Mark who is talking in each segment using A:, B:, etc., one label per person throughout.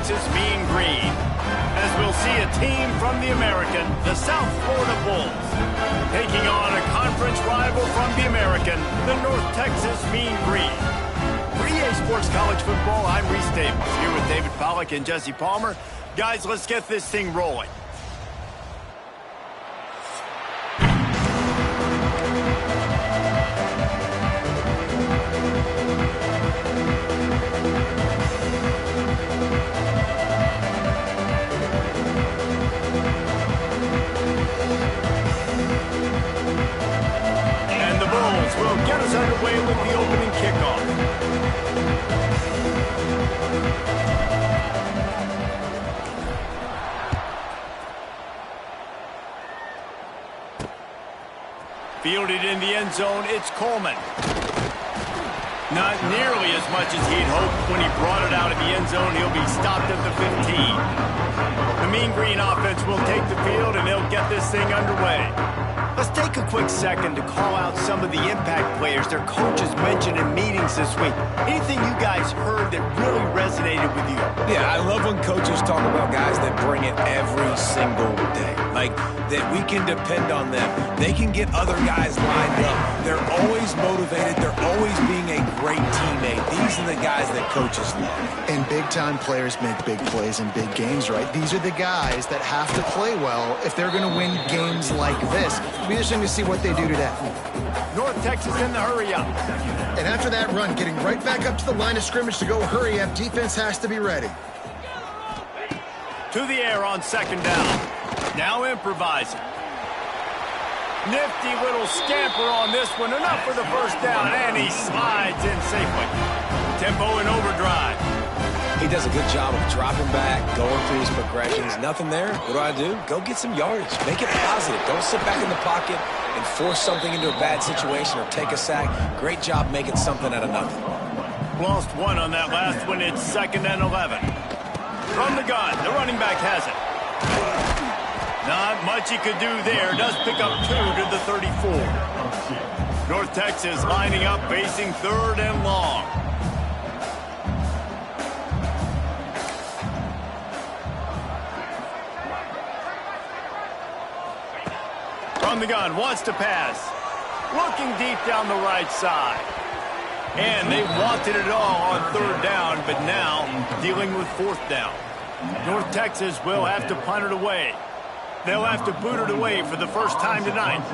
A: Texas Mean Green, as we'll see a team from the American, the South Florida Bulls, taking on a conference rival from the American, the North Texas Mean Green. For EA Sports College Football, I'm Reese Davis, here with David Pollack and Jesse Palmer. Guys, let's get this thing rolling. Will get us underway with the opening kickoff. Fielded in the end zone, it's Coleman. Not nearly as much as he'd hoped when he brought it out of the end zone. He'll be stopped at the 15. The Mean Green offense will take the field, and they'll get this thing underway. Let's take a quick second to call out some of the impact players their coaches mentioned in meetings this week. Anything you guys heard that really resonated with you?
B: Yeah, I love when coaches talk about guys that bring it every single day. Like, that we can depend on them. They can get other guys lined up. They're always motivated. They're always being a great teammate. These are the guys that coaches love.
C: And big-time players make big plays in big games, right? These are the guys that have to play well if they're going to win games like this. It'll be interesting to see what they do today.
A: North Texas in the hurry-up.
C: And after that run, getting right back up to the line of scrimmage to go hurry-up, defense has to be ready.
A: To the air on second down. Now improvising. Nifty little scamper on this one. Enough for the first down, and he slides in safely. Tempo in overdrive.
B: He does a good job of dropping back, going through his progressions. Nothing there. What do? Go get some yardage. Make it positive. Don't sit back in the pocket and force something into a bad situation or take a sack. Great job making something out of nothing.
A: Lost one on that last one. It's 2nd and 11. From the gun, the running back has it. Not much he could do there. Does pick up 2 to the 34. North Texas lining up, facing 3rd and long. From the gun, wants to pass. Looking deep down the right side. And they wanted it all on 3rd down, but now dealing with 4th down. North Texas will have to punt it away. They'll have to boot it away for the first time tonight.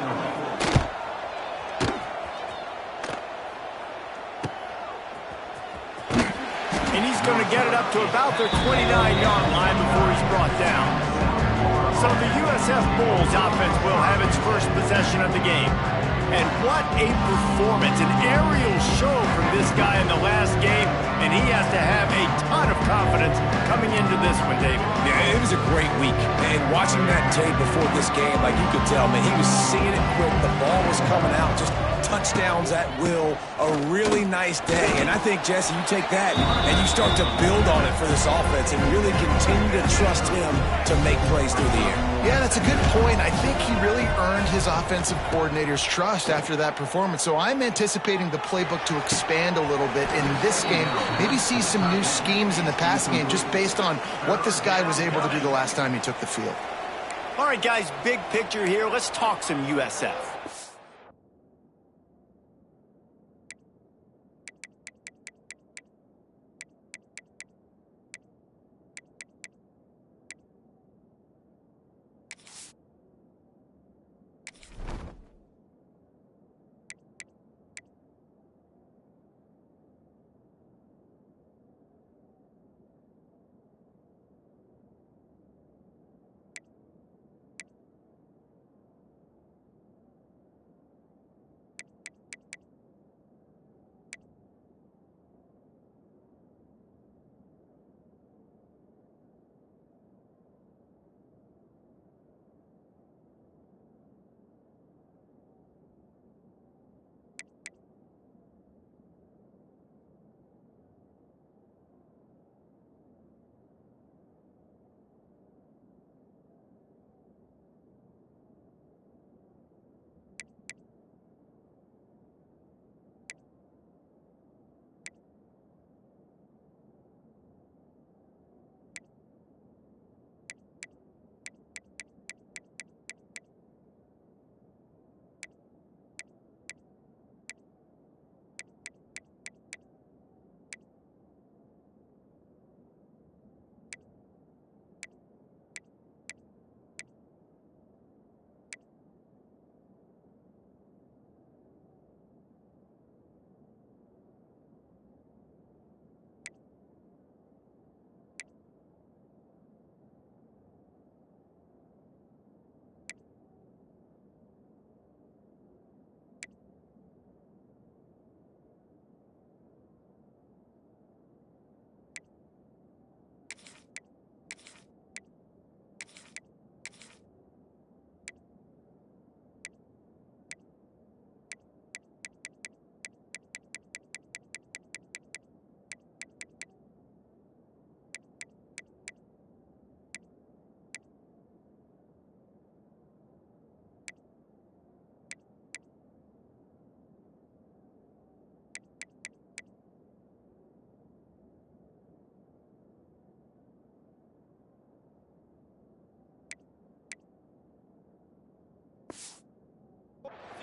A: And he's going to get it up to about their 29-yard line before he's brought down. So the USF Bulls offense will have its first possession of the game. And what a performance, an aerial show from this guy in the last game, and he has to have a ton of confidence coming into this one, David.
B: Yeah, it was a great week. And watching that tape before this game, like you could tell, man, he was seeing it quick. The ball was coming out, just touchdowns at will. A really nice day. And I think, Jesse, you take that and you start to build on it for this offense and really continue to trust him to make plays through the air.
C: Yeah, that's a good point. I think he really earned his offensive coordinator's trust after that performance. So I'm anticipating the playbook to expand a little bit in this game. Maybe see some new schemes in the passing game just based on what this guy was able to do the last time he took the field.
A: All right, guys, big picture here. Let's talk some USF.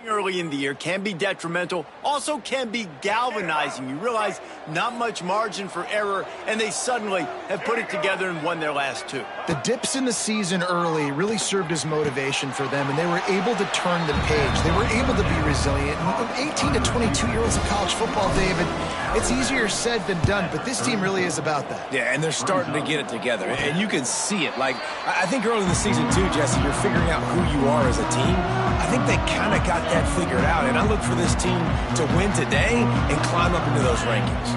A: Early in the year can be detrimental, also can be galvanizing. You realize not much margin for error, and they suddenly have put it together and won their last two.
C: The dips in the season early really served as motivation for them, and they were able to turn the page. They were able to be resilient. And 18 to 22-year-olds in college football, David, it's easier said than done, but this team really is about that.
B: Yeah, and they're starting to get it together, and you can see it. Like, I think early in the season, too, Jesse, you're figuring out who you are as a team. I think they kind of got that figured out, and I look for this team to win today and climb up into those rankings.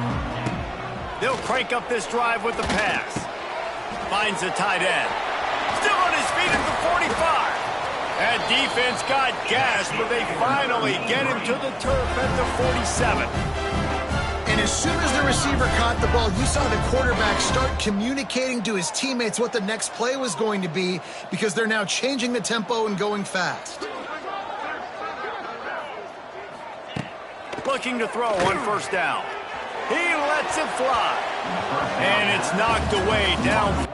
A: They'll crank up this drive with the pass. Finds the tight end. Still on his feet at the 45. That defense got gassed, but they finally get him to the turf at the 47.
C: And as soon as the receiver caught the ball, you saw the quarterback start communicating to his teammates what the next play was going to be, because they're now changing the tempo and going fast.
A: Looking to throw on first down. He lets it fly. And it's knocked away down.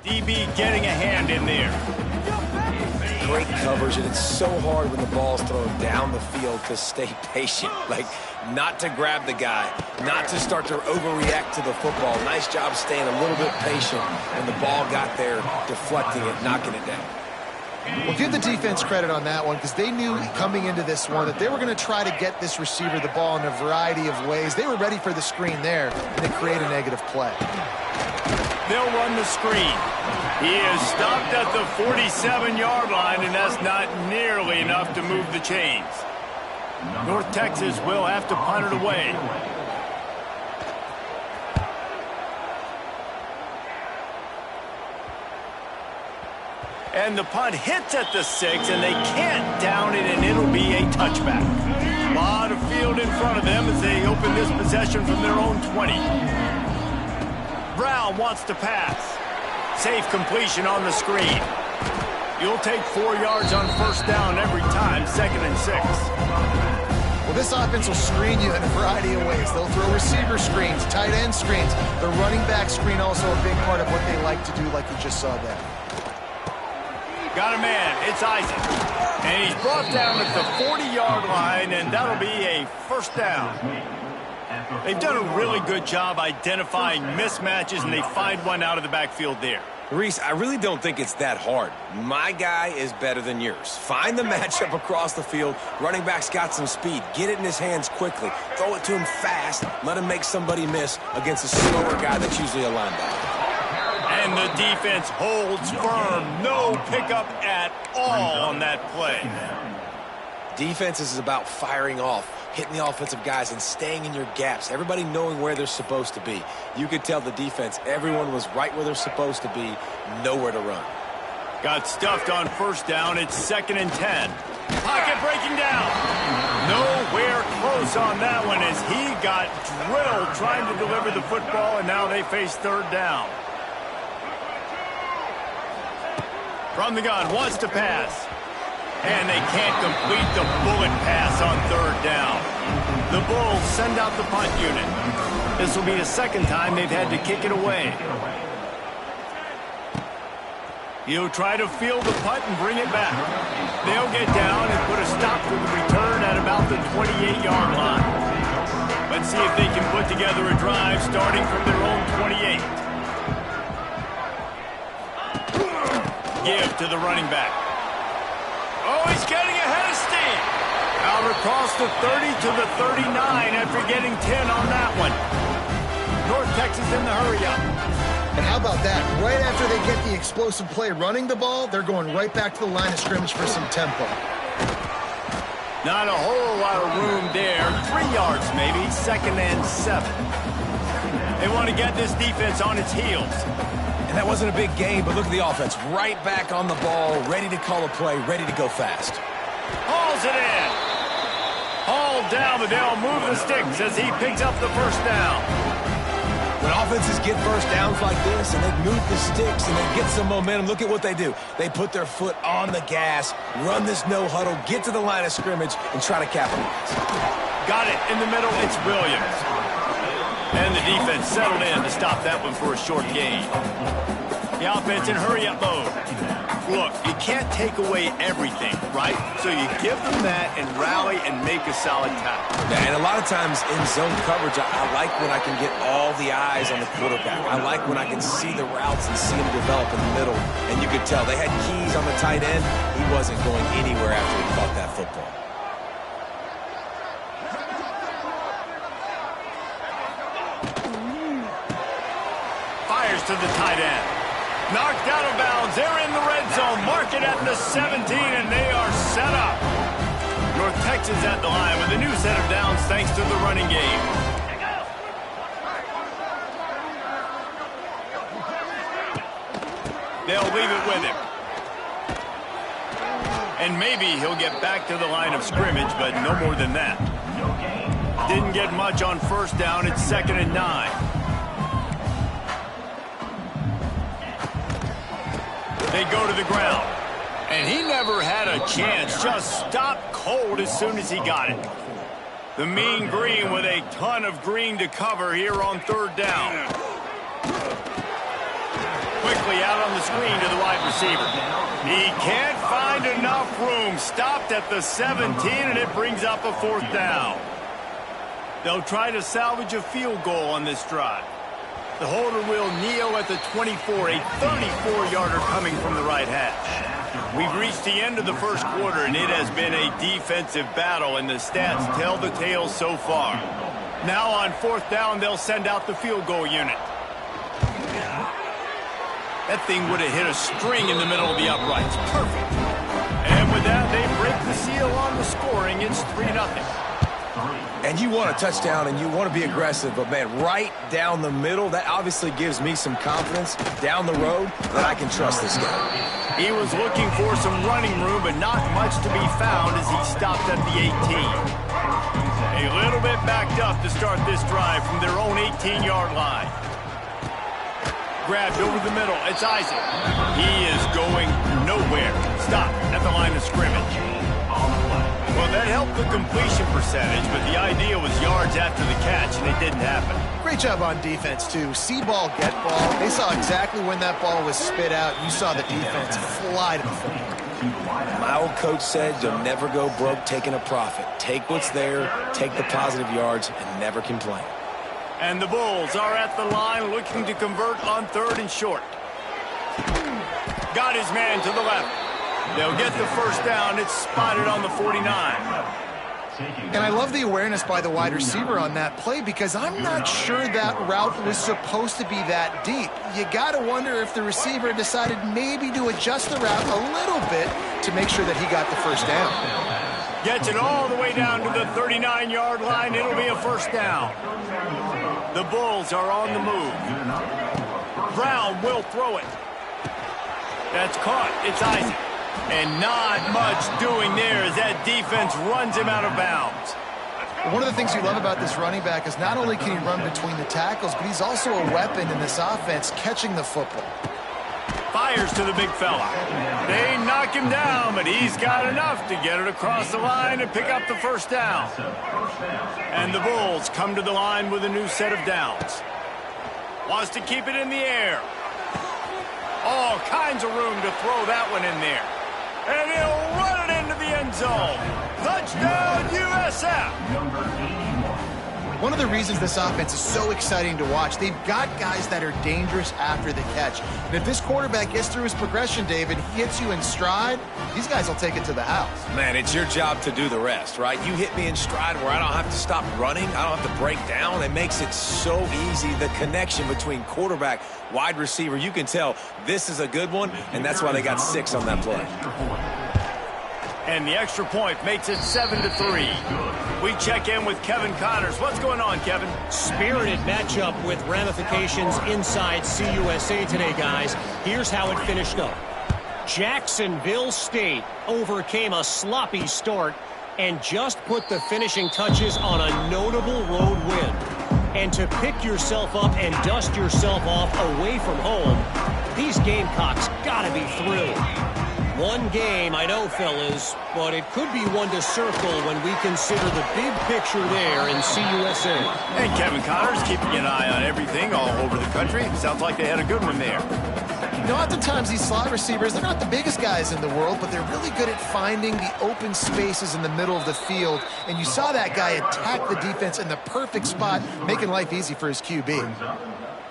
A: DB getting a hand in there.
B: Great coverage, and it's so hard when the ball's thrown down the field to stay patient. Like, not to grab the guy, not to start to overreact to the football. Nice job staying a little bit patient when the ball got there, deflecting it, knocking it down.
C: Well, give the defense credit on that one, because they knew coming into this one that they were going to try to get this receiver the ball in a variety of ways. They were ready for the screen there, and they create a negative play.
A: They'll run the screen. He is stopped at the 47-yard line, and that's not nearly enough to move the chains. North Texas will have to punt it away. And the punt hits at the 6, and they can't down it, and it'll be a touchback. A lot of field in front of them as they open this possession from their own 20. Brown wants to pass. Safe completion on the screen. You'll take 4 yards on first down every time, 2nd and 6.
C: Well, this offense will screen you in a variety of ways. They'll throw receiver screens, tight end screens. The running back screen also a big part of what they like to do, like you just saw there.
A: Got a man. It's Isaac. And he's brought down at the 40-yard line, and that'll be a first down. They've done a really good job identifying mismatches, and they find one out of the backfield there.
B: Reese, I really don't think it's that hard. My guy is better than yours. Find the matchup across the field. Running back's got some speed. Get it in his hands quickly. Throw it to him fast. Let him make somebody miss against a slower guy that's usually a linebacker.
A: And the defense holds firm. No pickup at all on that play.
B: Defense is about firing off, hitting the offensive guys, and staying in your gaps. Everybody knowing where they're supposed to be. You could tell the defense, everyone was right where they're supposed to be, nowhere to run.
A: Got stuffed on first down. It's 2nd and 10. Pocket breaking down. Nowhere close on that one as he got drilled trying to deliver the football, and now they face 3rd down. From the gun, wants to pass. And they can't complete the bullet pass on 3rd down. The Bulls send out the punt unit. This will be the 2nd time they've had to kick it away. He'll try to field the punt and bring it back. They'll get down and put a stop to the return at about the 28-yard line. Let's see if they can put together a drive starting from their own 28. Give to the running back. Oh, he's getting ahead of steam. Out across the 30 to the 39 after getting 10 on that one. North Texas in the hurry-up.
C: And how about that? Right after they get the explosive play running the ball, they're going right back to the line of scrimmage for some tempo.
A: Not a whole lot of room there. 3 yards maybe, 2nd and 7. They want to get this defense on its heels.
B: And that wasn't a big game, but look at the offense. Right back on the ball, ready to call a play, ready to go fast.
A: Hauls it in. Hauled down, but they'll move the sticks as he picks up the first down.
B: When offenses get first downs like this and they move the sticks and they get some momentum, look at what they do. They put their foot on the gas, run this no huddle, get to the line of scrimmage, and try to capitalize.
A: Got it in the middle. It's Williams. And the defense settled in to stop that one for a short gain. The offense in hurry-up mode. Look, you can't take away everything, right? So you give them that and rally and make a solid tackle.
B: Yeah, and a lot of times in zone coverage, I like when I can get all the eyes on the quarterback. I like when I can see the routes and see them develop in the middle. And you could tell they had keys on the tight end. He wasn't going anywhere after he caught that football.
A: Fires to the tight end. Knocked out of bounds. They're in the red zone. Mark it at the 17, and they are set up. North Texas at the line with a new set of downs thanks to the running game. They'll leave it with him. And maybe he'll get back to the line of scrimmage, but no more than that. Didn't get much on first down. It's 2nd and 9. They go to the ground. And he never had a chance. Just stopped cold as soon as he got it. The mean green with a ton of green to cover here on 3rd down. Quickly out on the screen to the wide receiver. He can't find enough room. Stopped at the 17, and it brings up a 4th down. They'll try to salvage a field goal on this drive. The holder will kneel at the 24, a 34-yarder coming from the right hash. We've reached the end of the first quarter, and it has been a defensive battle, and the stats tell the tale so far. Now on 4th down, they'll send out the field goal unit. That thing would have hit a string in the middle of the uprights. Perfect. And with that, they break the seal on the scoring. It's 3-0.
B: And you want a touchdown and you want to be aggressive, but, man, right down the middle, that obviously gives me some confidence down the road that I can trust this guy.
A: He was looking for some running room, but not much to be found as he stopped at the 18. A little bit backed up to start this drive from their own 18-yard line. Grabbed over the middle. It's Isaac. He is going nowhere. Stop at the line of scrimmage. Well, that helped the completion percentage, but the idea was yards after the catch, and it didn't happen.
C: Great job on defense, too. See ball, get ball. They saw exactly when that ball was spit out. You saw the defense fly to the football.
B: My old coach said you'll never go broke taking a profit. Take what's there, take the positive yards, and never complain.
A: And the Bulls are at the line looking to convert on 3rd and short. Got his man to the left. They'll get the first down. It's spotted on the 49.
C: And I love the awareness by the wide receiver on that play because I'm not sure that route was supposed to be that deep. You got to wonder if the receiver decided maybe to adjust the route a little bit to make sure that he got the first down.
A: Gets it all the way down to the 39-yard line. It'll be a first down. The Bulls are on the move. Brown will throw it. That's caught. It's Isaac. And not much doing there as that defense runs him out of bounds.
C: One of the things you love about this running back is not only can he run between the tackles, but he's also a weapon in this offense catching the football.
A: Fires to the big fella. They knock him down, but he's got enough to get it across the line and pick up the first down. And the Bulls come to the line with a new set of downs. Wants to keep it in the air. All kinds of room to throw that one in there. And he'll run it into the end zone. Touchdown, USF.
C: One of the reasons this offense is so exciting to watch, they've got guys that are dangerous after the catch. And if this quarterback gets through his progression, David, he hits you in stride, these guys will take it to the house.
B: Man, it's your job to do the rest, right? You hit me in stride where I don't have to stop running. I don't have to break down. It makes it so easy. The connection between quarterback, wide receiver, you can tell this is a good one, and that's why they got 6 on that play.
A: And the extra point makes it 7-3. We check in with Kevin Connors. What's going on, Kevin?
D: Spirited matchup with ramifications inside CUSA today, guys. Here's how it finished up. Jacksonville State overcame a sloppy start and just put the finishing touches on a notable road win. And to pick yourself up and dust yourself off away from home, these Gamecocks got to be thrilled. One game, I know, fellas, but it could be one to circle when we consider the big picture there in CUSA.
A: And Kevin Connors keeping an eye on everything all over the country. Sounds like they had a good one there.
C: You know, oftentimes these slot receivers, they're not the biggest guys in the world, but they're really good at finding the open spaces in the middle of the field. And you saw that guy attack the defense in the perfect spot, making life easy for his QB.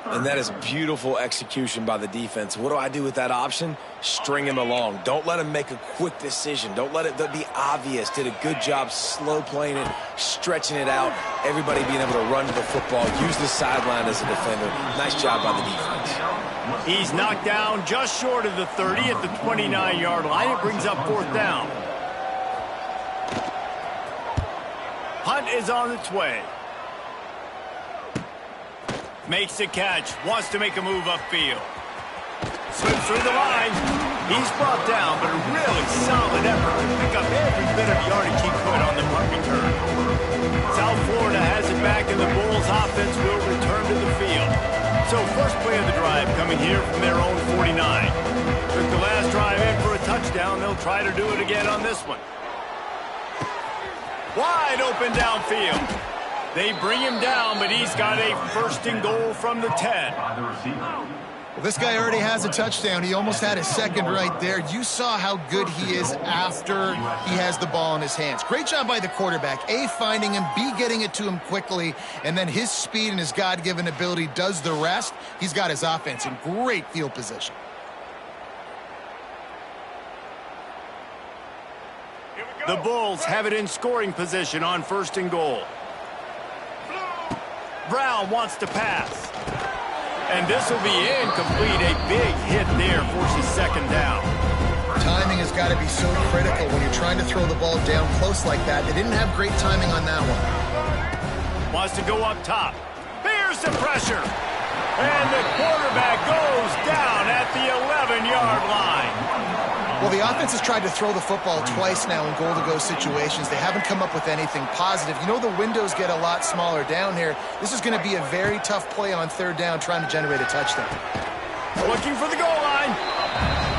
B: And that is beautiful execution by the defense. What do I do with that option? String him along. Don't let him make a quick decision. Don't let it be obvious. Did a good job slow playing it, stretching it out. Everybody being able to run to the football, use the sideline as a defender. Nice job by the defense.
A: He's knocked down just short of the 30 at the 29-yard line. It brings up 4th down. Hunt is on its way. Makes the catch, wants to make a move upfield. Slips through the line. He's brought down, but a really solid effort to pick up every bit of yardage he could on the punt return. South Florida has it back, and the Bulls offense will return to the field. So first play of the drive coming here from their own 49. Took the last drive in for a touchdown. They'll try to do it again on this one. Wide open downfield. They bring him down, but he's got a 1st and goal from the 10.
C: Well, this guy already has a touchdown. He almost had a second right there. You saw how good he is after he has the ball in his hands. Great job by the quarterback. A, finding him, B, getting it to him quickly, and then his speed and his God-given ability does the rest. He's got his offense in great field position.
A: The Bulls have it in scoring position on 1st and goal. Brown wants to pass. And this will be incomplete. A big hit there forces 2nd down.
C: Timing has got to be so critical when you're trying to throw the ball down close like that. They didn't have great timing on that one.
A: Wants to go up top. Bears the pressure. And the quarterback goes down at the 11-yard line.
C: Well, the offense has tried to throw the football twice now in goal-to-go situations. They haven't come up with anything positive. You know, the windows get a lot smaller down here. This is going to be a very tough play on 3rd down trying to generate a touchdown.
A: Looking for the goal line.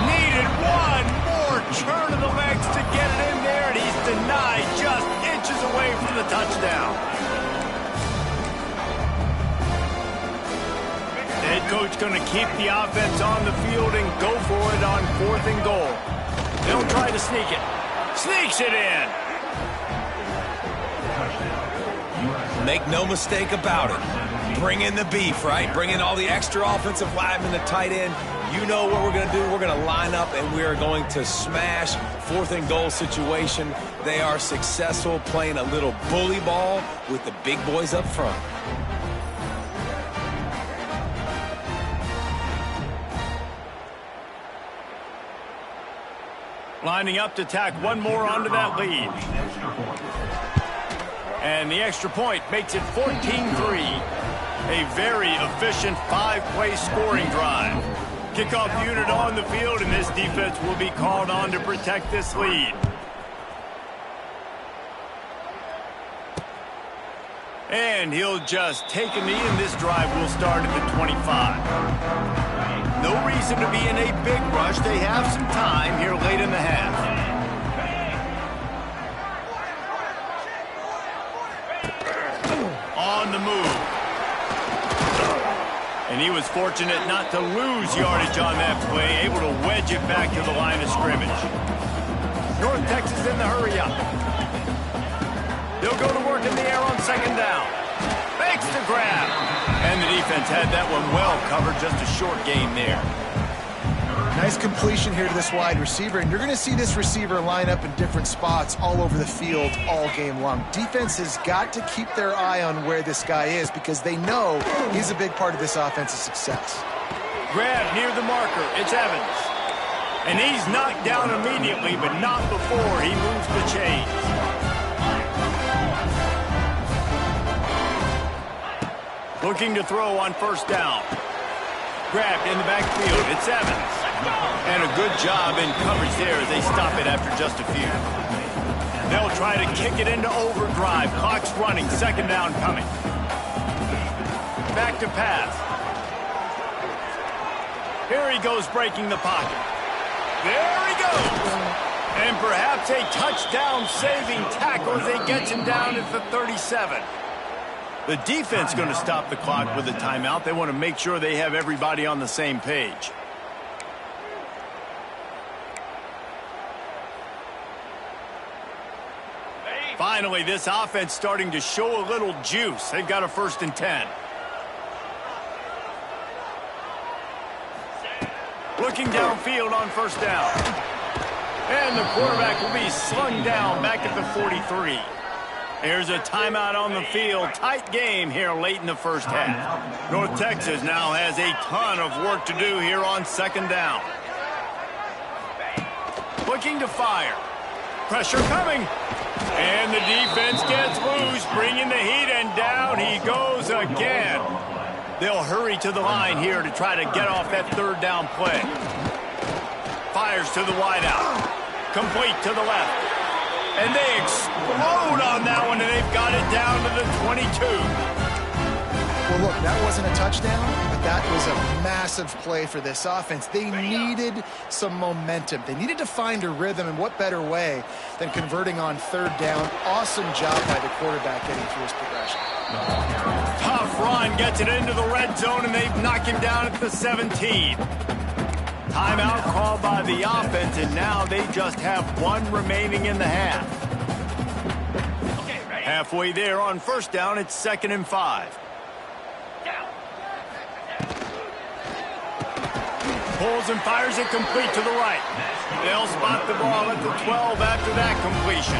A: Needed one more turn of the legs to get it in there, and he's denied just inches away from the touchdown. The head coach going to keep the offense on the field and go for it on 4th and goal. They'll try to sneak it. Sneaks it in.
B: Make no mistake about it. Bring in the beef, right? Bring in all the extra offensive linemen, the tight end. You know what we're going to do. We're going to line up, and we are going to smash 4th and goal situation. They are successful playing a little bully ball with the big boys up front.
A: Lining up to tack one more onto that lead. And the extra point makes it 14-3. A very efficient 5-play scoring drive. Kickoff unit on the field, and this defense will be called on to protect this lead. And he'll just take a knee, and this drive will start at the 25. No reason to be in a big rush. They have some time here late in the half. On the move. And he was fortunate not to lose yardage on that play, able to wedge it back to the line of scrimmage. North Texas in the hurry up. They'll go to work in the air on 2nd down. Makes the grab. And the defense had that one well covered, just a short gain there.
C: Nice completion here to this wide receiver, and you're going to see this receiver line up in different spots all over the field all game long. Defense has got to keep their eye on where this guy is because they know he's a big part of this offense's success.
A: Grab near the marker. It's Evans. And he's knocked down immediately, but not before he moves the chains. Looking to throw on 1st down. Grabbed in the backfield. It's Evans. And a good job in coverage there as they stop it after just a few. They'll try to kick it into overdrive. Clock's running. 2nd down coming. back to pass. Here he goes breaking the pocket. There he goes. And perhaps a touchdown-saving tackle as they get him down at the 37. The defense going to stop the clock with a timeout. They want to make sure they have everybody on the same page. Finally, this offense starting to show a little juice. They've got a 1st and 10. Looking downfield on 1st down. And the quarterback will be slung down back at the 43. Here's a timeout on the field. Tight game here late in the 1st half. North Texas now has a ton of work to do here on 2nd down. Looking to fire. Pressure coming. And the defense gets loose, bringing the heat, and down he goes again. They'll hurry to the line here to try to get off that 3rd down play. Fires to the wideout. Complete to the left. And they explode on that one, and they've got it down to the 22.
C: Well, look, that wasn't a touchdown, but that was a massive play for this offense. They needed some momentum. They needed to find a rhythm, and what better way than converting on 3rd down. Awesome job by the quarterback getting through his progression.
A: Tough run, gets it into the red zone, and they've knocked him down at the 17. Timeout called by the offense, and now they just have 1 remaining in the half. Halfway there on 1st down, it's 2nd and 5. Pulls and fires it complete to the right. They'll spot the ball at the 12 after that completion.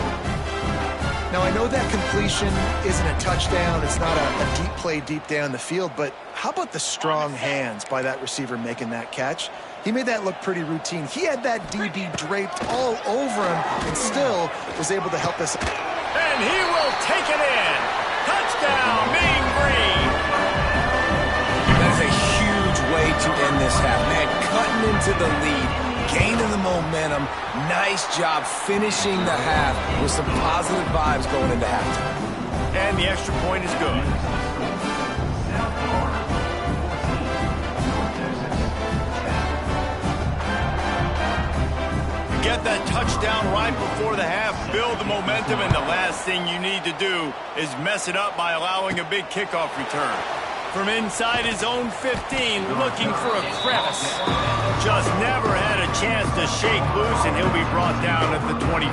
C: Now, I know that completion isn't a touchdown. It's not a deep play deep down the field, but how about the strong hands by that receiver making that catch? He made that look pretty routine. He had that DB draped all over him and still was able to help us.
A: And he will take it in. Touchdown, Mean Green.
B: That is a huge way to end this half, man. Cutting into the lead, gaining the momentum. Nice job finishing the half with some positive vibes going into halftime.
A: And the extra point is good. Get that touchdown right before the half, build the momentum, and the last thing you need to do is mess it up by allowing a big kickoff return. From inside his own 15, looking for a crevice. Just never had a chance to shake loose, and he'll be brought down at the 24.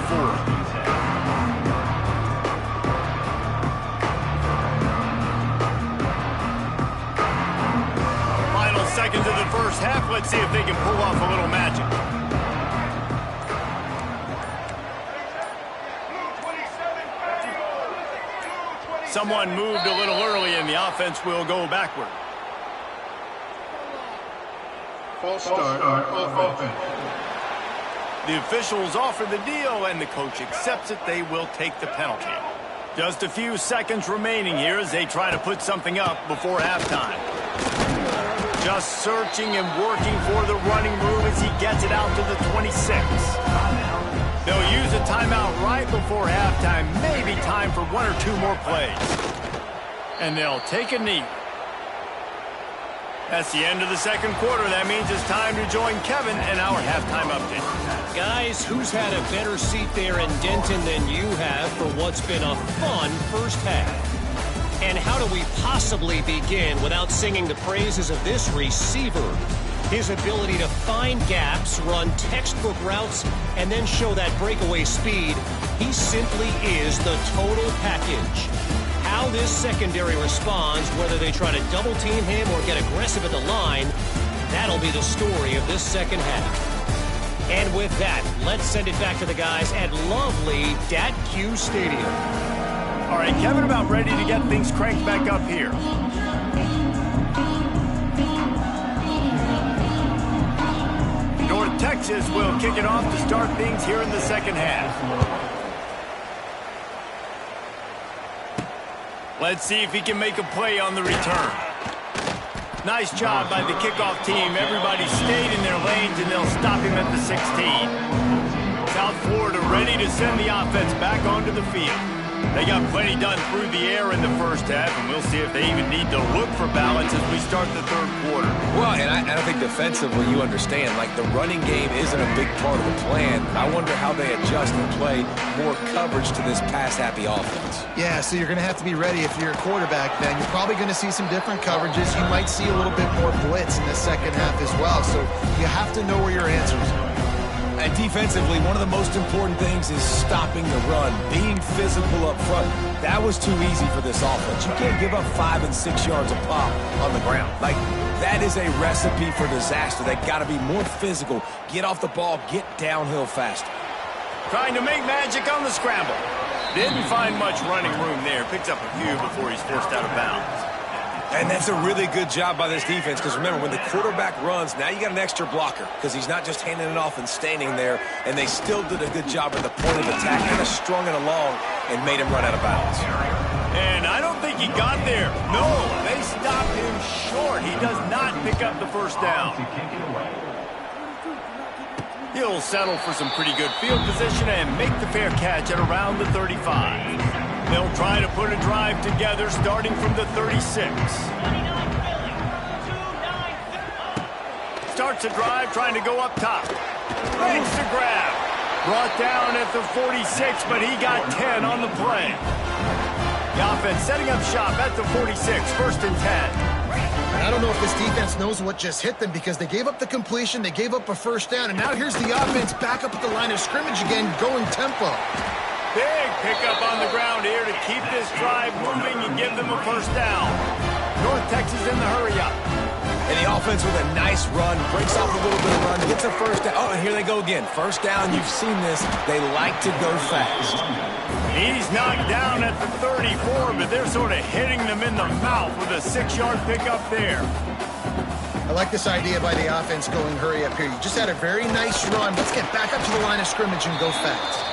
A: Final seconds of the 1st half. Let's see if they can pull off a little magic. Someone moved a little early, and the offense will go backward.
E: False start on offense.
A: The officials offer the deal, and the coach accepts it. They will take the penalty. Just a few seconds remaining here as they try to put something up before halftime. Just searching and working for the running move as he gets it out to the 26. They'll use a timeout right before halftime. Maybe time for 1 or 2 more plays. And they'll take a knee. That's the end of the 2nd quarter. That means it's time to join Kevin and our halftime update.
D: Guys, who's had a better seat there in Denton than you have for what's been a fun 1st half? And how do we possibly begin without singing the praises of this receiver? His ability to find gaps, run textbook routes, and then show that breakaway speed. He simply is the total package. How this secondary responds, whether they try to double-team him or get aggressive at the line, that'll be the story of this 2nd half. And with that, let's send it back to the guys at lovely DATQ Stadium.
A: All right, Kevin, about ready to get things cranked back up here. North Texas will kick it off to start things here in the 2nd half. Let's see if he can make a play on the return. Nice job by the kickoff team. Everybody stayed in their lanes, and they'll stop him at the 16. South Florida ready to send the offense back onto the field. They got plenty done through the air in the first half, and we'll see if they even need to look for balance as we start the third quarter.
B: Well, and I think defensively, you understand, like the running game isn't a big part of the plan. I wonder how they adjust and play more coverage to this pass-happy offense.
C: Yeah, so you're going to have to be ready if you're a quarterback then. You're probably going to see some different coverages. You might see a little bit more blitz in the second half as well. So you have to know where your answers are.
B: And defensively, one of the most important things is stopping the run, being physical up front. That was too easy for this offense. You can't give up 5 and 6 yards a pop on the ground. Like, that is a recipe for disaster. They got to be more physical, get off the ball, get downhill faster.
A: Trying to make magic on the scramble. Didn't find much running room there. Picks up a few before he's forced out of bounds.
B: And that's a really good job by this defense, because remember, when the quarterback runs, now you got an extra blocker, because he's not just handing it off and standing there, and they still did a good job at the point of attack, kind of strung it along and made him run out of bounds.
A: And I don't think he got there. No, they stopped him short. He does not pick up the first down. He'll settle for some pretty good field position and make the fair catch at around the 35. They'll try to put a drive together starting from the 36. Starts a drive trying to go up top. Makes the grab. Brought down at the 46, but he got 10 on the play. The offense setting up shop at the 46, first and 10.
C: I don't know if this defense knows what just hit them, because they gave up the completion, they gave up a first down, and now here's the offense back up at the line of scrimmage again, going tempo.
A: Big pickup on the ground here to keep this drive moving and give them a first down. North Texas in the hurry-up.
B: And the offense with a nice run, breaks off a little bit of run, gets a first down. Oh, and here they go again. First down, you've seen this. They like to go fast.
A: He's knocked down at the 34, but they're sort of hitting them in the mouth with a 6-yard pickup there.
C: I like this idea by the offense going hurry-up here. You just had a very nice run. Let's get back up to the line of scrimmage and go fast.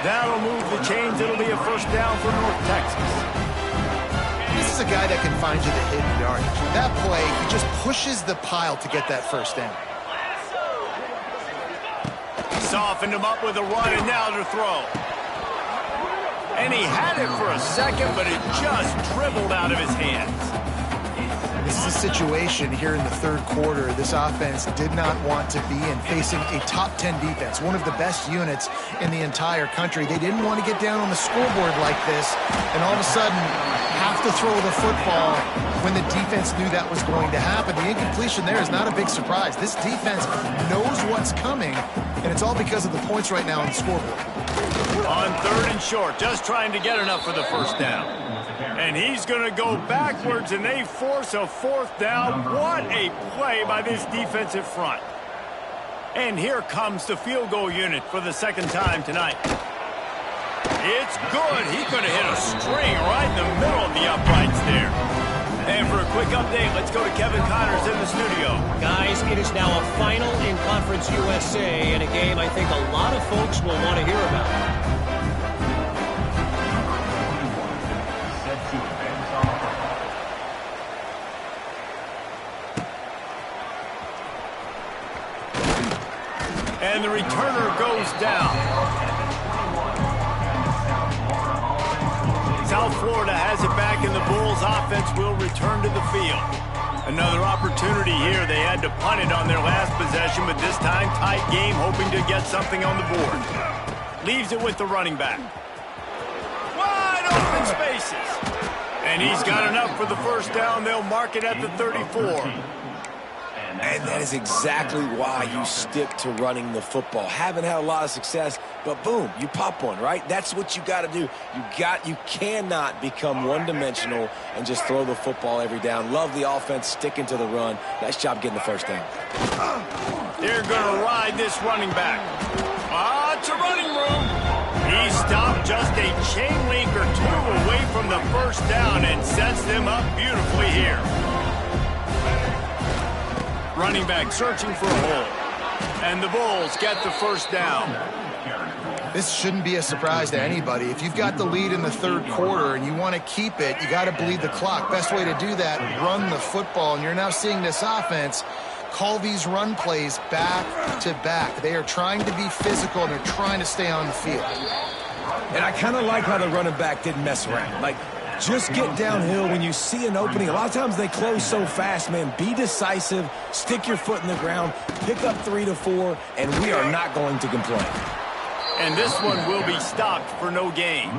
A: That'll move the chains. It'll be a first down for North Texas.
C: This is a guy that can find you the hidden yardage. That play, he just pushes the pile to get that first down.
A: Softened him up with a run, and now to throw. And he had it for a second, but it just dribbled out of his hands.
C: This is a situation here in the third quarter this offense did not want to be in, facing a top 10 defense, one of the best units in the entire country. They didn't want to get down on the scoreboard like this and all of a sudden have to throw the football when the defense knew that was going to happen. The incompletion there is not a big surprise. This defense knows what's coming, and it's all because of the points right now on the scoreboard.
A: On third and short, just trying to get enough for the first down. And he's going to go backwards, and they force a fourth down. What a play by this defensive front. And here comes the field goal unit for the second time tonight. It's good. He could have hit a string right in the middle of the uprights there. And for a quick update, let's go to Kevin Connors in the studio.
D: Guys, it is now a final in Conference USA, and a game I think a lot of folks will want to hear about.
A: And the returner goes down. South Florida has it back, and the Bulls offense will return to the field. Another opportunity here. They had to punt it on their last possession, but this time tight game, hoping to get something on the board. Leaves it with the running back. Wide open spaces. And he's got enough for the first down. They'll mark it at the 34.
B: And that is exactly why you stick to running the football. Haven't had a lot of success, but boom, you pop one, right? That's what you got to do. You cannot become one-dimensional and just throw the football every down. Love the offense, sticking to the run. Nice job getting the first down.
A: They're going to ride this running back. It's a running room. He stopped just a chain link or two away from the first down and sets them up beautifully here. Running back searching for a hole. And the Bulls get the first down.
C: This shouldn't be a surprise to anybody. If you've got the lead in the third quarter and you want to keep it, you got to bleed the clock. Best way to do that, run the football. And you're now seeing this offense call these run plays back to back. They are trying to be physical, and they're trying to stay on the field.
B: And I kind of like how the running back didn't mess around. Like, just get downhill when you see an opening. A lot of times they close so fast, man. Be decisive, stick your foot in the ground, pick up 3 to 4, and we are not going to complain.
A: And this one will be stopped for no gain.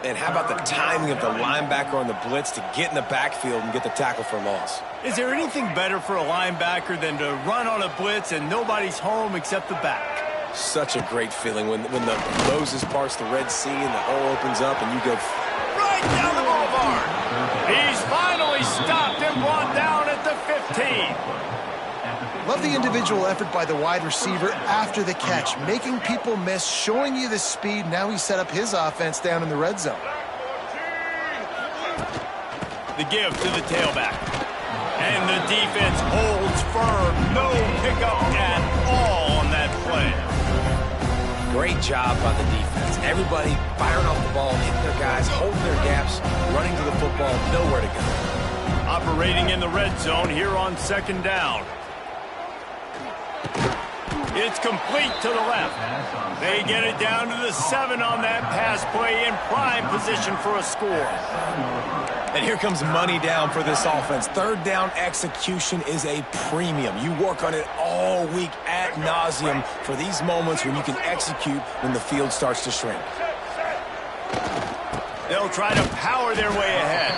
B: And how about the timing of the linebacker on the blitz to get in the backfield and get the tackle for loss?
A: Is there anything better for a linebacker than to run on a blitz and nobody's home except the back?
B: Such a great feeling when the Moses parts the Red Sea and the hole opens up and you go
A: right down the boulevard. He's finally stopped and brought down at the 15.
C: Love the individual effort by the wide receiver after the catch, making people miss, showing you the speed. Now he set up his offense down in the red zone.
A: The give to the tailback. And the defense holds firm. No pickup at all on that play.
B: Great job by the defense. Everybody firing off the ball, hitting their guys, holding their gaps, running to the football, nowhere to go.
A: Operating in the red zone here on 2nd down. It's complete to the left. They get it down to the 7 on that pass play in prime position for a score.
B: And here comes money down for this offense. 3rd down execution is a premium. You work on it all week ad nauseum for these moments when you can execute when the field starts to shrink.
A: They'll try to power their way ahead.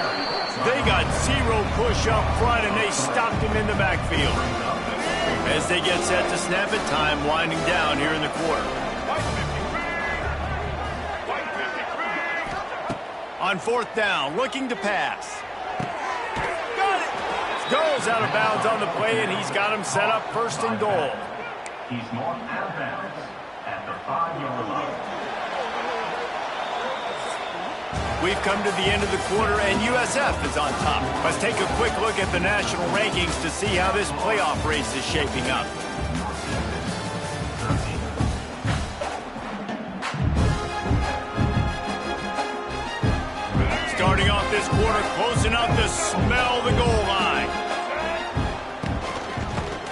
A: They got 0 push up front and they stopped him in the backfield. As they get set to snap it, time winding down here in the quarter. On 4th down, looking to pass. Got it! Goes out of bounds on the play, and he's got him set up 1st and goal.
F: He's marked out of bounds at the 5-yard line.
A: We've come to the end of the quarter, and USF is on top. Let's take a quick look at the national rankings to see how this playoff race is shaping up. Starting off this quarter, close enough to smell the goal line.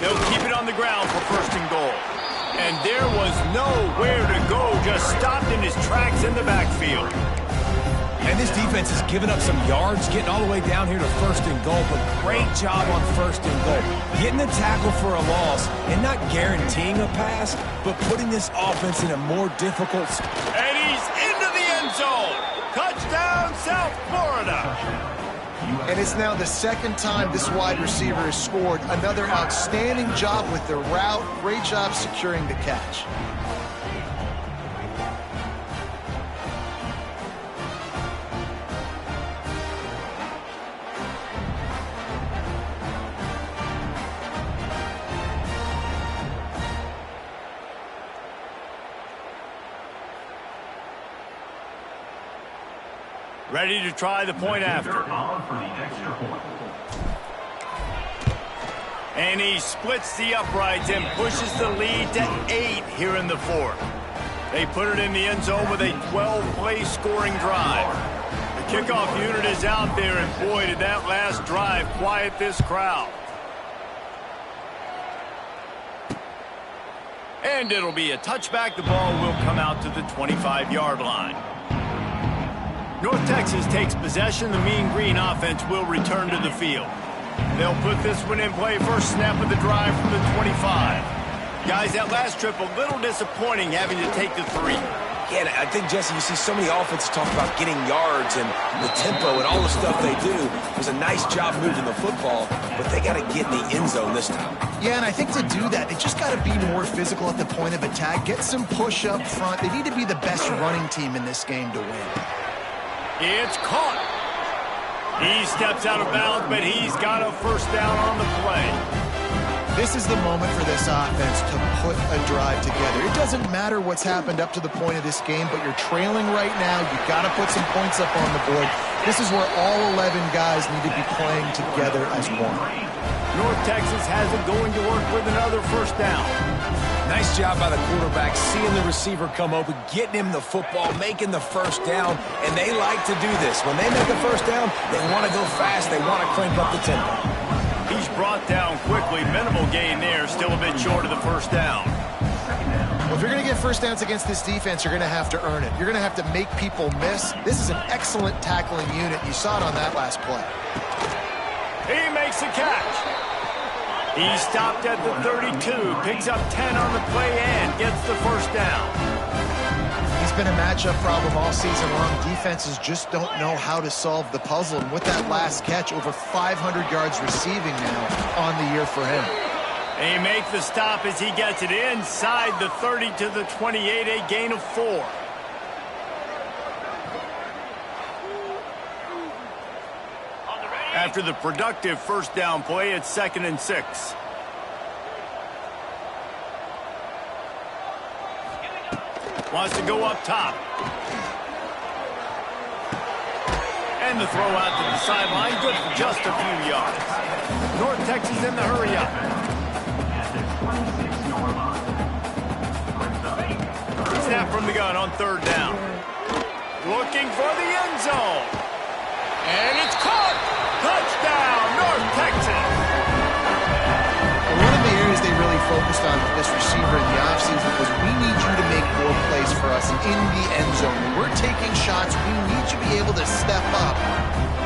A: They'll keep it on the ground for 1st and goal. And there was nowhere to go, just stopped in his tracks in the backfield.
B: And this defense has given up some yards, getting all the way down here to 1st and goal, but great job on 1st and goal. Getting the tackle for a loss and not guaranteeing a pass, but putting this offense in a more difficult spot.
A: And he's into the end zone. Touchdown, South Florida.
C: And it's now the 2nd time this wide receiver has scored. Another outstanding job with the route. Great job securing the catch.
A: Ready to try the point after.
F: On for the extra point.
A: And he splits the uprights and pushes the lead to 8 here in the 4th. They put it in the end zone with a 12-play scoring drive. The kickoff unit is out there, and boy, did that last drive quiet this crowd. And it'll be a touchback. The ball will come out to the 25-yard line. North Texas takes possession. The Mean Green offense will return to the field. They'll put this one in play. First snap of the drive from the 25. Guys, that last trip a little disappointing having to take the 3.
B: Yeah, I think, Jesse, you see so many offenses talk about getting yards and the tempo and all the stuff they do. It was a nice job moving the football, but they got to get in the end zone this time.
C: Yeah, and I think to do that, they just got to be more physical at the point of attack, get some push up front. They need to be the best running team in this game to win.
A: It's caught. He steps out of bounds, but he's got a 1st down on the play.
C: This is the moment for this offense to put a drive together. It doesn't matter what's happened up to the point of this game, but you're trailing right now. You've got to put some points up on the board. This is where all 11 guys need to be playing together as one.
A: North Texas has it going to work with another 1st down.
B: Nice job by the quarterback, seeing the receiver come open, getting him the football, making the 1st down, and they like to do this. When they make a 1st down, they want to go fast, they want to crank up the tempo.
A: He's brought down quickly, minimal gain there, still a bit short of the 1st down.
C: Well, if you're going to get first downs against this defense, you're going to have to earn it. You're going to have to make people miss. This is an excellent tackling unit. You saw it on that last play.
A: He makes the catch. He stopped at the 32, picks up 10 on the play and gets the first down.
C: He's been a matchup problem all season long. Defenses just don't know how to solve the puzzle. And with that last catch, over 500 yards receiving now on the year for him.
A: They make the stop as he gets it inside the 30 to the 28, a gain of 4. After the productive first down play, it's 2nd and 6. Wants to go up top. And the throw out to the sideline, good for just a few yards. North Texas in the hurry-up. Snap from the gun on 3rd down. Looking for the end zone. And it's caught! Touchdown, North Texas!
C: One of the areas they really focused on with this receiver in the offseason was we need you to make more plays for us in the end zone. When we're taking shots, we need you to be able to step up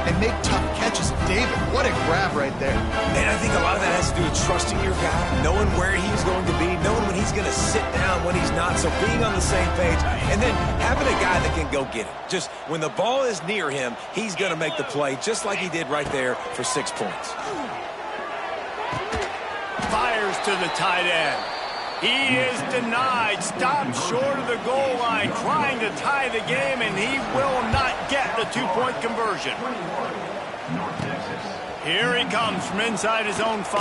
C: and make tough catches. David, what a grab right there.
B: And I think a lot of that has to do with trusting your guy, knowing where he's going to be, knowing when he's going to sit down, when he's not. So being on the same page, and then having a guy that can go get it. Just when the ball is near him, he's going to make the play, just like he did right there for 6 points.
A: Fires to the tight end. He is denied, stopped short of the goal line, trying to tie the game, and he will not get the 2-point conversion. Here he comes from inside his own 5.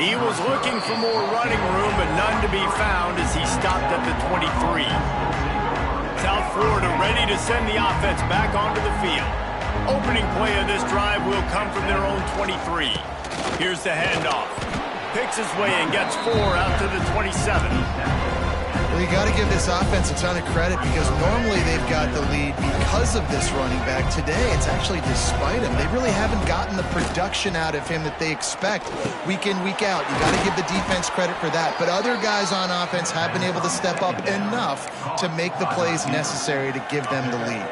A: He was looking for more running room, but none to be found as he stopped at the 23. South Florida ready to send the offense back onto the field. Opening play of this drive will come from their own 23. Here's the handoff. Picks his way and gets 4 out to the 27.
C: Well, you got to give this offense a ton of credit because normally they've got the lead because of this running back. Today, it's actually despite him. They really haven't gotten the production out of him that they expect week in, week out. You got to give the defense credit for that. But other guys on offense have been able to step up enough to make the plays necessary to give them the lead.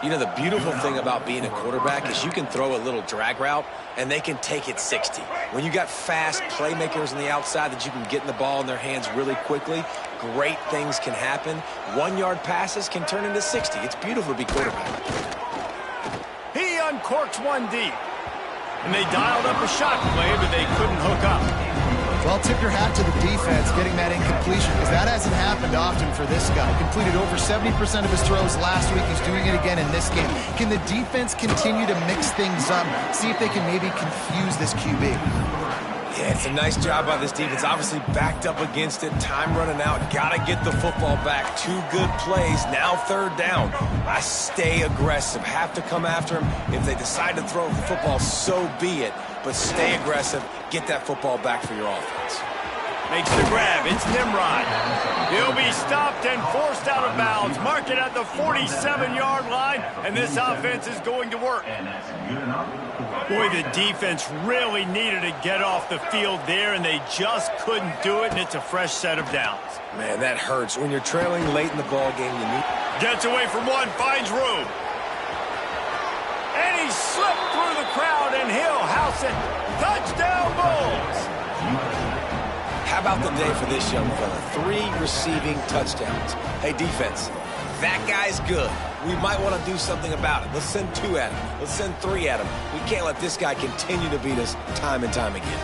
B: You know, the beautiful thing about being a quarterback is you can throw a little drag route, and they can take it 60. When you got fast playmakers on the outside that you can get in the ball in their hands really quickly, great things can happen. 1-yard passes can turn into 60. It's beautiful to be quarterback.
A: He uncorks one deep. And they dialed up a shot play, but they couldn't hook up.
C: Well, tip your hat to the defense getting that incompletion because that hasn't happened often for this guy. Completed over 70% of his throws last week. He's doing it again in this game. Can the defense continue to mix things up? See if they can maybe confuse this QB.
B: Yeah, it's a nice job by this defense. Obviously backed up against it. Time running out. Got to get the football back. 2 good plays. Now 3rd down. I stay aggressive. Have to come after him. If they decide to throw the football, so be it. But stay aggressive. Get that football back for your offense.
A: Makes the grab. It's Nimrod. He'll be stopped and forced out of bounds. Mark it at the 47-yard line, and this offense is going to work. Boy, the defense really needed to get off the field there, and they just couldn't do it, and it's a fresh set of downs.
B: Man, that hurts. When you're trailing late in the ball game, you need...
A: Gets away from one, finds room. And he slipped through the crowd, and he'll house it. Touchdown, Bulls!
B: How about the day for this young fella? 3 receiving touchdowns. Hey, defense, that guy's good. We might want to do something about it. Let's send 2 at him. Let's send 3 at him. We can't let this guy continue to beat us time and time again.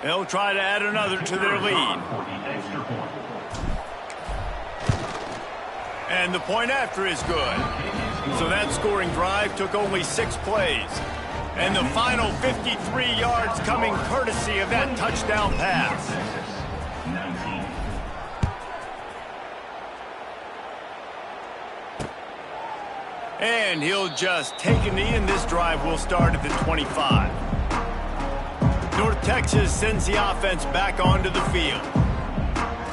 A: They'll try to add another to their lead. And the point after is good. So that scoring drive took only 6 plays. And the final 53 yards coming courtesy of that touchdown pass. And he'll just take a knee, and this drive will start at the 25. North Texas sends the offense back onto the field.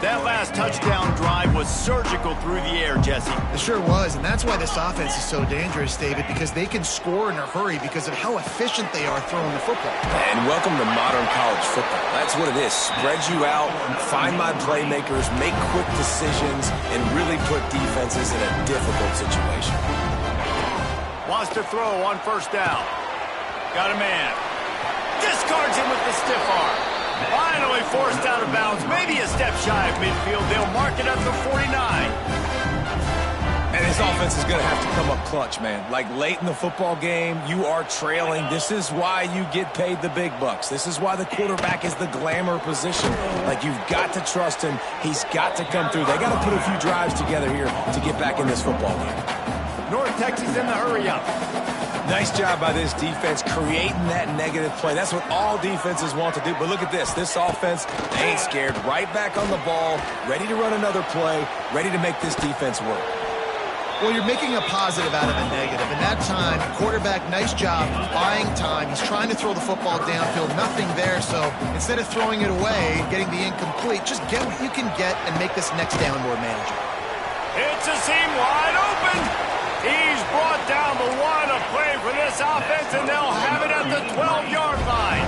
A: That last touchdown drive was surgical through the air, Jesse.
C: It sure was, and that's why this offense is so dangerous, David, because they can score in a hurry because of how efficient they are throwing the football.
B: And welcome to modern college football. That's what it is. Spread you out, find my playmakers, make quick decisions, and really put defenses in a difficult situation.
A: Wants to throw on first down. Got a man. Discards him with the stiff arm. Finally forced out of bounds. Maybe a step shy of midfield. They'll mark it at the 49.
B: And his offense is going to have to come up clutch, man. Like late in the football game, you are trailing. This is why you get paid the big bucks. This is why the quarterback is the glamour position. Like, you've got to trust him. He's got to come through. They got to put a few drives together here to get back in this football game.
A: North Texas in the hurry up.
B: Nice job by this defense creating that negative play. That's what all defenses want to do. But look at this. This offense, they ain't scared. Right back on the ball, ready to run another play, ready to make this defense work.
C: Well, you're making a positive out of a negative. And that time, quarterback, nice job buying time. He's trying to throw the football downfield. Nothing there. So instead of throwing it away, getting the incomplete, just get what you can get and make this next down more manageable.
A: It's a seam wide open. He's brought down the one. A play for this offense, and they'll have it at the 12-yard line.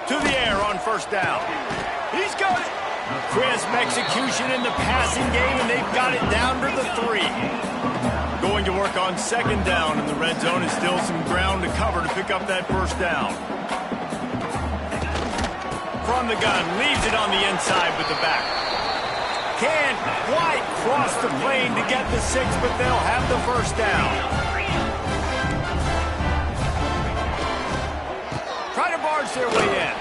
A: To the air on first down. He's got it. Crisp execution in the passing game, and they've got it down to the 3. Going to work on second down in the red zone, and still some ground to cover to pick up that first down. From the gun, leaves it on the inside with the back. Can't quite cross the plane to get the 6, but they'll have the first down. Try to barge their way in.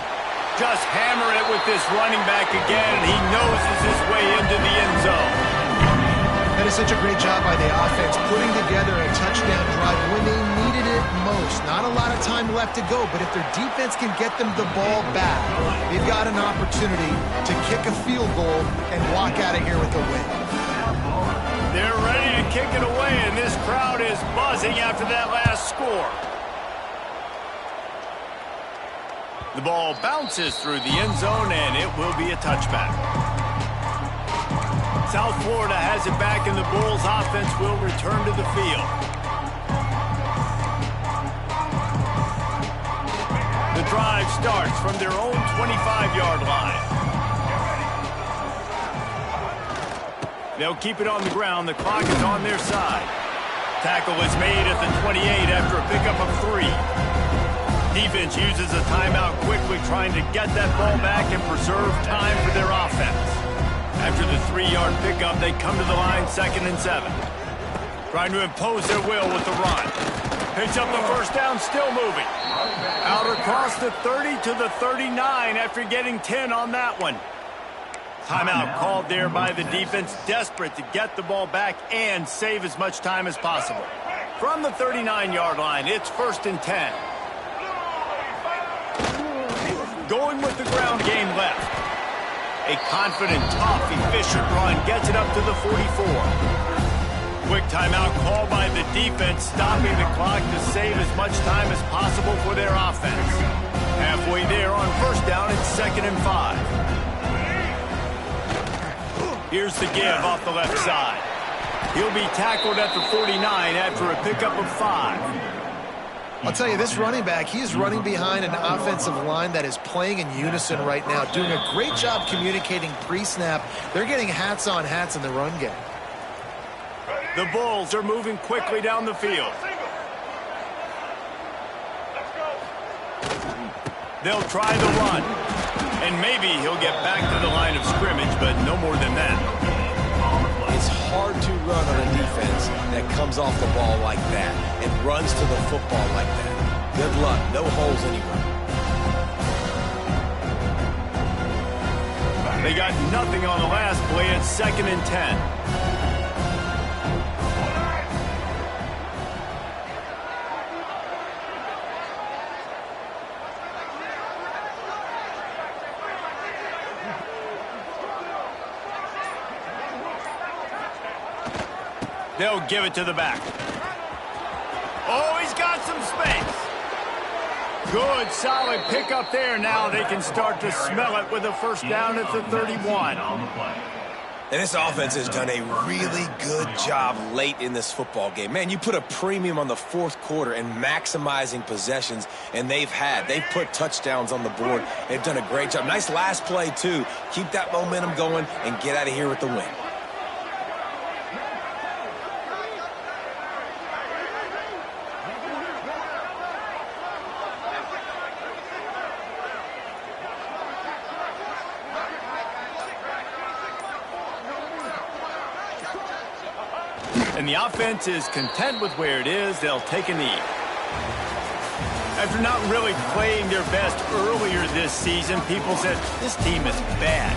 A: Just hammer it with this running back again, and he noses his way into the end zone.
C: That is such a great job by the offense, putting together a touchdown drive when they needed it most. Not a lot of time left to go, but if their defense can get them the ball back, they've got an opportunity to kick a field goal and walk out of here with a win.
A: They're ready to kick it away, and this crowd is buzzing after that last score. The ball bounces through the end zone, and it will be a touchback. South Florida has it back, and the Bulls offense will return to the field. The drive starts from their own 25-yard line. They'll keep it on the ground. The clock is on their side. Tackle is made at the 28 after a pickup of 3. Defense uses a timeout quickly, trying to get that ball back and preserve time for their offense. After the 3-yard pickup, they come to the line 2nd and 7. Trying to impose their will with the run. Picks up the first down, still moving. Out across the 30 to the 39 after getting 10 on that one. Timeout called there by the defense, desperate to get the ball back and save as much time as possible. From the 39-yard line, it's 1st and 10. Going with the ground game left. A confident, tough, efficient run gets it up to the 44. Quick timeout called by the defense, stopping the clock to save as much time as possible for their offense. Halfway there on first down, it's 2nd and 5. Here's the give off the left side. He'll be tackled at the 49 after a pickup of 5.
C: I'll tell you, this running back, he is running behind an offensive line that is playing in unison right now, doing a great job communicating pre-snap. They're getting hats on hats in the run game.
A: The Bulls are moving quickly down the field. They'll try the run. And maybe he'll get back to the line of scrimmage, but no more than that.
B: It's hard to run on a defense that comes off the ball like that and runs to the football like that. Good luck. No holes anywhere.
A: They got nothing on the last play. It's 2nd and 10. They'll give it to the back. Oh, he's got some space. Good, solid pickup there. Now they can start to smell it with a first down at the 31.
B: And this offense has done a really good job late in this football game. Man, you put a premium on the fourth quarter and maximizing possessions, and they've put touchdowns on the board. They've done a great job. Nice last play, too. Keep that momentum going and get out of here with the win.
A: And the offense is content with where it is. They'll take a knee. After not really playing their best earlier this season, people said this team is bad.